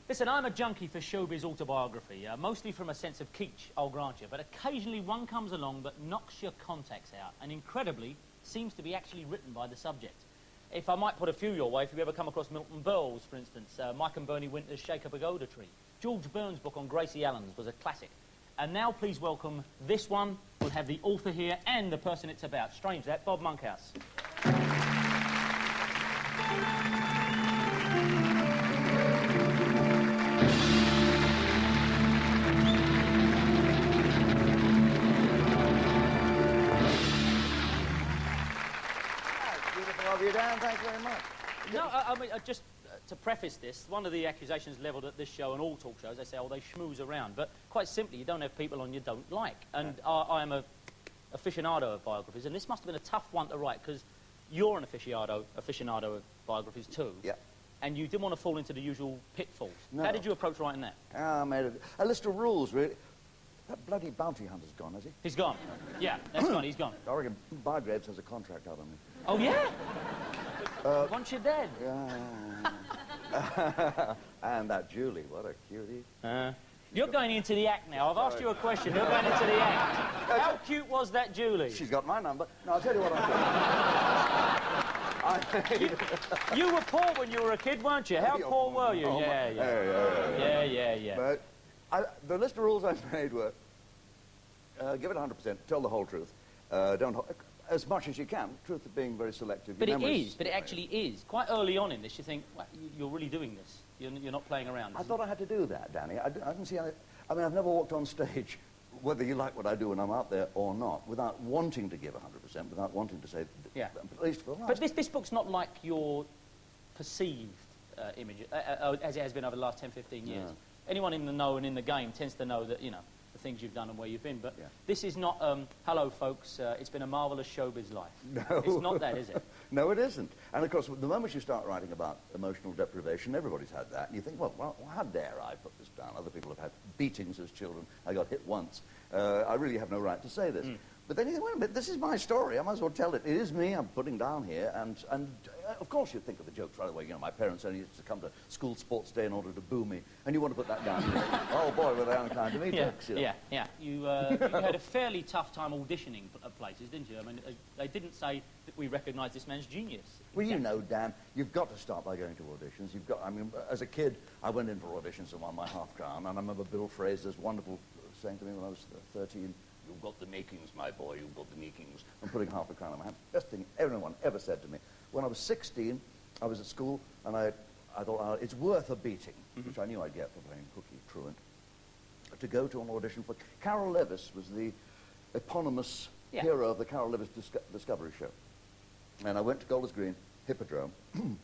Listen, I'm a junkie for showbiz autobiography, mostly from a sense of kitsch, I'll grant you, but occasionally one comes along that knocks your contacts out, and incredibly, seems to be actually written by the subject. If I might put a few your way, if you ever come across Milton Berle's, for instance, Mike and Bernie Winter's Shake a Pagoda Tree. George Burns' book on Gracie Allen's was a classic. And now please welcome this one. We'll have the author here and the person it's about. Strange that, Bob Monkhouse. Beautiful of you, Dan. Thanks very much. No, I mean, just to preface this, one of the accusations levelled at this show and all talk shows, they say, oh, they schmooze around. But quite simply, you don't have people on you don't like. And I am a aficionado of biographies, and this must have been a tough one to write, because you're an aficionado of biographies too. Yeah. And you didn't want to fall into the usual pitfalls. No. How did you approach writing that? I made a list of rules, really. That bloody bounty hunter's gone, has he? He's gone. Yeah, that's gone. He's gone. I reckon Bargraves has a contract out on me. Oh, yeah? Once you're dead. Yeah. And that Julie, what a cutie. You're going into the act now. I've asked you a question. You're going into the act. How cute was that Julie? She's got my number. No, I'll tell you what I'm doing. You were poor when you were a kid, weren't you? How poor were you? Oh, Yeah. But the list of rules I made were, give it 100%, tell the whole truth. Don't... As much as you can, truth of being very selective. But it actually is. Quite early on in this, you think, well, you're really doing this. You're not playing around. I thought I had to do that, Danny. I didn't see... I mean, I've never walked on stage, whether you like what I do when I'm out there or not, without wanting to give 100%, without wanting to say... Yeah. At least for the last... But this book's not like your perceived image, as it has been over the last 10, 15 years. No. Anyone in the know and in the game tends to know that, you know, the things you've done and where you've been. But yeah. This is not, hello, folks, it's been a marvellous showbiz life. No. It's not that, is it? No, it isn't. And, of course, the moment you start writing about emotional deprivation, everybody's had that. And you think, well, how dare I put this down? Other people have had beatings as children. I got hit once. I really have no right to say this. But then you think, wait a minute, this is my story. I might as well tell it. It is me I'm putting down here. And of course you think of the jokes right away. You know, my parents only used to come to school sports day in order to boo me. And you want to put that down. Oh, boy, were they unkind to me, jokes. You know? Yeah. You had a fairly tough time auditioning at places, didn't you? I mean, they didn't say that we recognise this man's genius. Well, you know, Dan, you've got to start by going to auditions. You've got, I mean, as a kid, I went in for auditions and won my half-crown. And I remember Bill Fraser's wonderful saying to me when I was 13, "You've got the makings, my boy, you've got the makings," and putting half a crown on my hand. Best thing anyone ever said to me. When I was 16, I was at school, and I thought, it's worth a beating, which I knew I'd get for playing Cookie Truant, to go to an audition for... Carol Levis was the eponymous hero of the Carol Levis Discovery Show. And I went to Golders Green, Hippodrome, and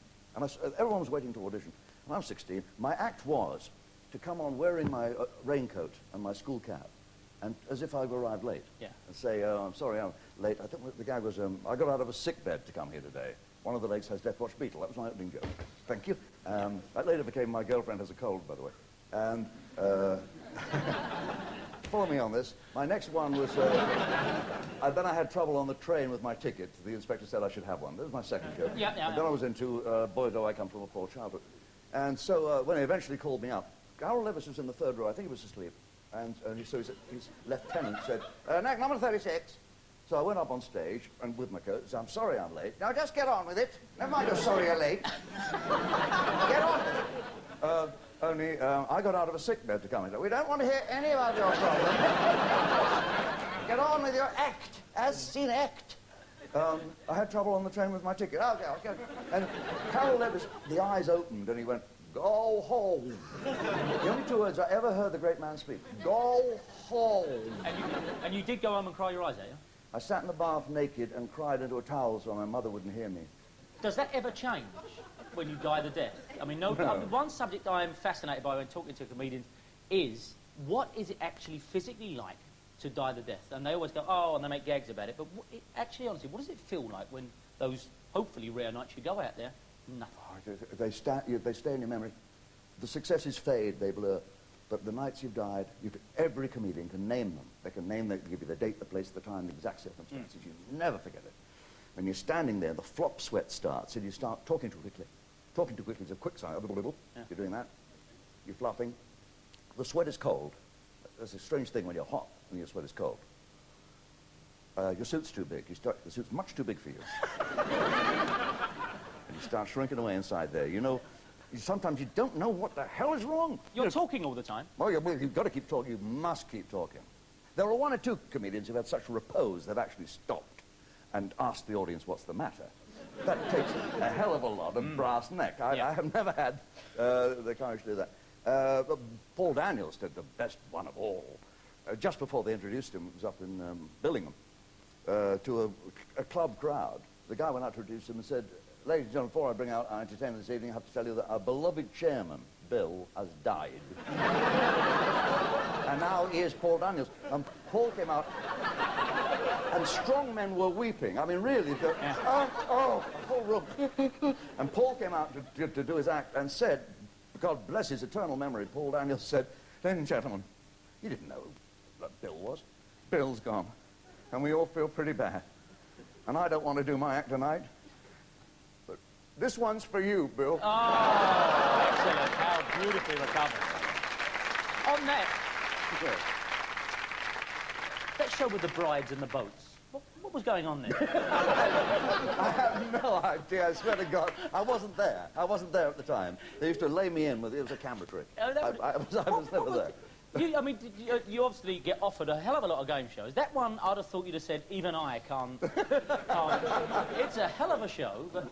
everyone was waiting to audition. And I was 16. My act was to come on wearing my raincoat and my school cap, and as if I'd arrived late. Yeah. And say, oh, I'm sorry, I'm late. I think the guy was, I got out of a sick bed to come here today. One of the legs has Death Watch Beetle. That was my opening joke. Thank you. That later became my girlfriend has a cold, by the way. And follow me on this. My next one was, then I had trouble on the train with my ticket. The inspector said I should have one. That was my second joke. And then I was into, boy, do I come from a poor childhood. And so when he eventually called me up, Carol Levis was in the third row. I think he was asleep. And so his lieutenant said, next, number 36. So I went up on stage, and with my coat, said, I'm sorry I'm late. Now just get on with it. Never mind you're sorry you're late. Get on with it. Only I got out of a sick bed to come in. We don't want to hear any about your problem. Get on with your act, as seen act. I had trouble on the train with my ticket. Okay. And Carol Levis, the eyes opened, and he went, "Go home." The only two words I ever heard the great man speak. Go home. And you did go home and cry your eyes out, yeah? I sat in the bath naked and cried into a towel so my mother wouldn't hear me. Does that ever change when you die the death? I mean, no. One subject I am fascinated by when talking to comedians is, what is it actually physically like to die the death? And they always go, oh, and they make gags about it. But actually, honestly, what does it feel like when those hopefully rare nights you go out there, nothing? Oh, they stay in your memory. The successes fade, they blur. But the nights you've died, every comedian can name them. They can give you the date, the place, the time, the exact circumstances. You never forget it. When you're standing there, the flop sweat starts, and you start talking too quickly. Talking too quickly is a quick sign. You're doing that. you're fluffing. The sweat is cold. That's a strange thing when you're hot, when your sweat is cold. Your suit's too big. The suit's much too big for you. And you start shrinking away inside there. You know, sometimes you don't know what the hell is wrong. You're talking all the time. Well, you've got to keep talking. You must keep talking. There are one or two comedians who've had such repose they've actually stopped and asked the audience what's the matter. That takes a hell of a lot of brass neck. I have never had the courage to do that. Paul Daniels did the best one of all. Just before they introduced him, it was up in Billingham, to a club crowd. The guy went out to introduce him and said, "Ladies and gentlemen, before I bring out our entertainment this evening, I have to tell you that our beloved chairman, Bill, has died." And now here's Paul Daniels. And Paul came out, and strong men were weeping. I mean, really, the whole room. And Paul came out to do his act and said, God bless his eternal memory, Paul Daniels said, "Ladies and gentlemen, you didn't know that Bill was. Bill's gone. And we all feel pretty bad. And I don't want to do my act tonight. But this one's for you, Bill." Oh, excellent. How beautifully recovered. On that, that show with the brides and the boats, what was going on there? I have no idea, I swear to God. I wasn't there. I wasn't there at the time. They used to lay me in with, it was a camera trick. I was never there. You obviously get offered a hell of a lot of game shows. That one, I'd have thought you'd have said, even I can't. It's a hell of a show, but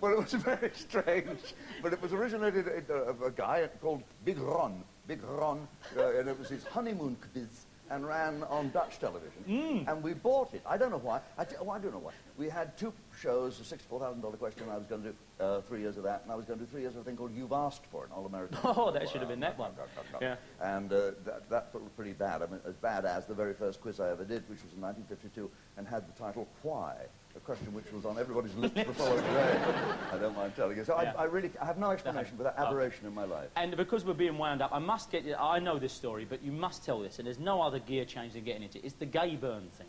Well, it was very strange. But it was originated of a guy called Big Ron. And it was his honeymoon quiz and ran on Dutch television. And we bought it. I don't know why. I don't know why. We had two shows, a $64,000 question. I was going to do 3 years of that, and I was going to do 3 years of a thing called You've Asked For, an all-American. Oh, that should have been that one. Yeah. And that was pretty bad. I mean, as bad as the very first quiz I ever did, which was in 1952, and had the title Why? A question which was on everybody's lips the following day. I don't mind telling you. So I have no explanation for that aberration in my life. And because we're being wound up, I must get you. I know this story, but you must tell this. And there's no other gear change than getting into it. It's the gay burn thing.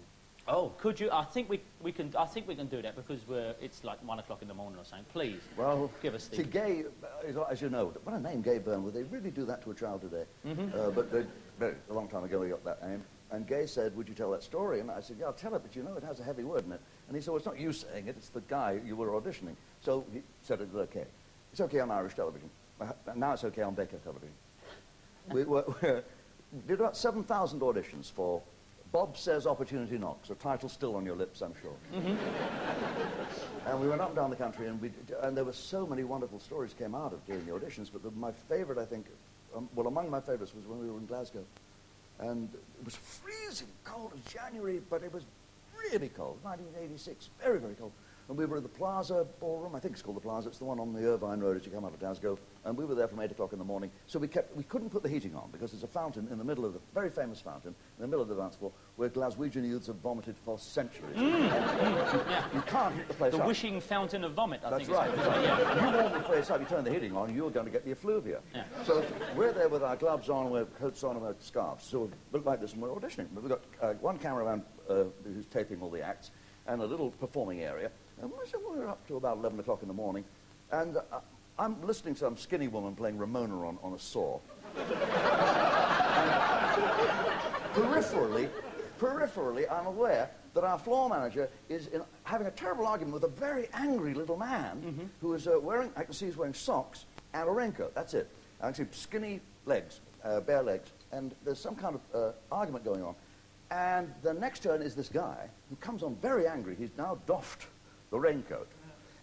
Oh, could you? I think we can. I think we can do that because it's like 1 o'clock in the morning or something. Please, well, give us. See, gay, as you know, what a name, Gay Burn. Would they really do that to a child today? But a long time ago they got that name. And Gay said, "Would you tell that story?" And I said, "Yeah, I'll tell it, but you know it has a heavy word in it." And he said, "Well, it's not you saying it; it's the guy you were auditioning." So he said it was okay. It's okay on Irish television. Now it's okay on Baker television. We did about 7,000 auditions for Bob Says Opportunity Knocks, a title still on your lips, I'm sure. And we went up and down the country, and there were so many wonderful stories came out of doing the auditions, but my favorite, I think, well, among my favorites was when we were in Glasgow. And it was freezing cold. It was January, but it was really cold. 1986, very, very cold. And we were at the Plaza Ballroom. I think it's called the Plaza. It's the one on the Irvine Road as you come out of Glasgow. And we were there from 8 o'clock in the morning. So we couldn't put the heating on because there's a fountain in the middle of the very famous fountain in the middle of the dance floor where Glaswegian youths have vomited for centuries. You can't heat the place up. The wishing fountain of vomit, I think. That's right. You warm the place up, you turn the heating on, you're going to get the effluvia. Yeah. So we're there with our gloves on, with coats on, and with scarves. So we look like this and we're auditioning. We've got one cameraman who's taping all the acts and a little performing area. And we're up to about 11 o'clock in the morning, and I'm listening to some skinny woman playing Ramona on a saw. Peripherally, I'm aware that our floor manager is having a terrible argument with a very angry little man who is I can see he's wearing socks and a raincoat. That's it. I can see skinny legs, bare legs, and there's some kind of argument going on. And the next turn is this guy who comes on very angry. He's now doffed the raincoat,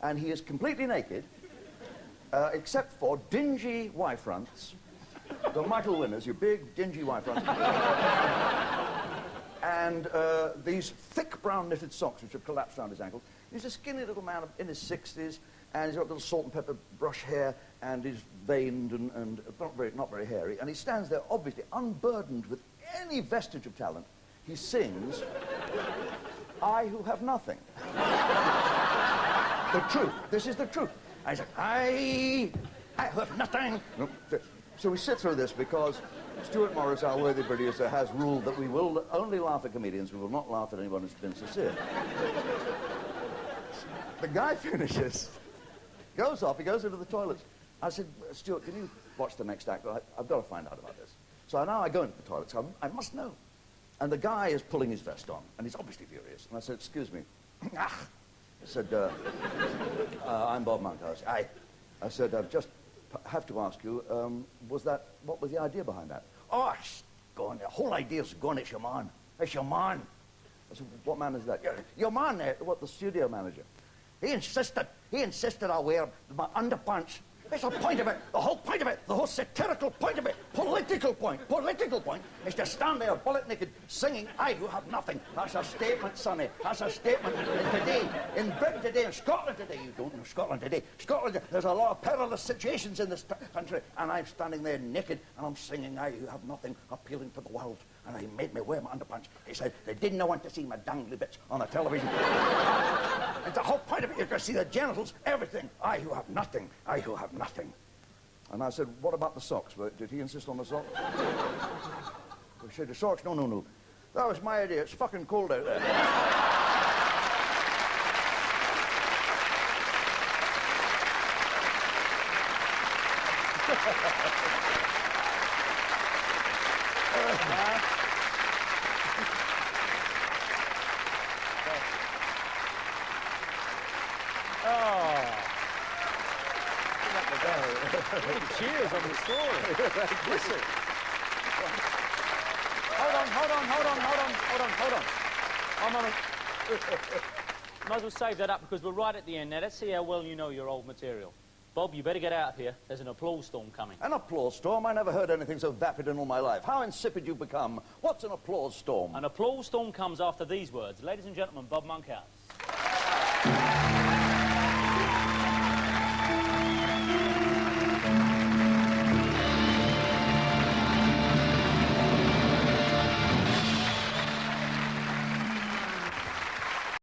and he is completely naked, except for dingy Y-fronts, the Michael Winners, your big dingy Y-fronts, and these thick brown knitted socks which have collapsed around his ankles. He's a skinny little man in his 60s, and he's got little salt and pepper brush hair, and he's veined and not very hairy, and he stands there obviously unburdened with any vestige of talent. He sings, "I who have nothing." The truth. This is the truth. I said, I have nothing. So we sit through this because Stuart Morris, our worthy producer, has ruled that we will only laugh at comedians. We will not laugh at anyone who's been sincere. The guy finishes, goes off, he goes into the toilets, I said, Stuart, can you watch the next act? I've got to find out about this. So now I go into the toilet, so I must know. And the guy is pulling his vest on, and he's obviously furious. And I said, excuse me. I said, I'm Bob Monkhouse. I said, I just have to ask you, what was the idea behind that? Oh, the whole idea is going, it's your man. It's your man. I said, what man is that? Your man there, the studio manager. He insisted I wear my underpants. That's the point of it, the whole point of it, the whole satirical point of it, political point is to stand there bullet naked singing, I who have nothing. That's a statement, sonny. That's a statement. And today, in Britain today, in Scotland today, you don't know Scotland today. Scotland, there's a lot of perilous situations in this country, and I'm standing there naked, and I'm singing, I who have nothing, appealing to the world. And he made me wear my underpants. He said, they didn't want to see my dangly bits on the television. And the whole point of it, you can see the genitals, everything. I who have nothing, I who have nothing. And I said, what about the socks? Did he insist on the socks? He said, the socks? No. That was my idea. It's fucking cold out there. Cheers on the story. Listen. Hold on. Might as well save that up because we're right at the end. Now, let's see how well you know your old material. Bob, you better get out of here. There's an applause storm coming. An applause storm? I never heard anything so vapid in all my life. How insipid you've become. What's an applause storm? An applause storm comes after these words. Ladies and gentlemen, Bob Monkhouse.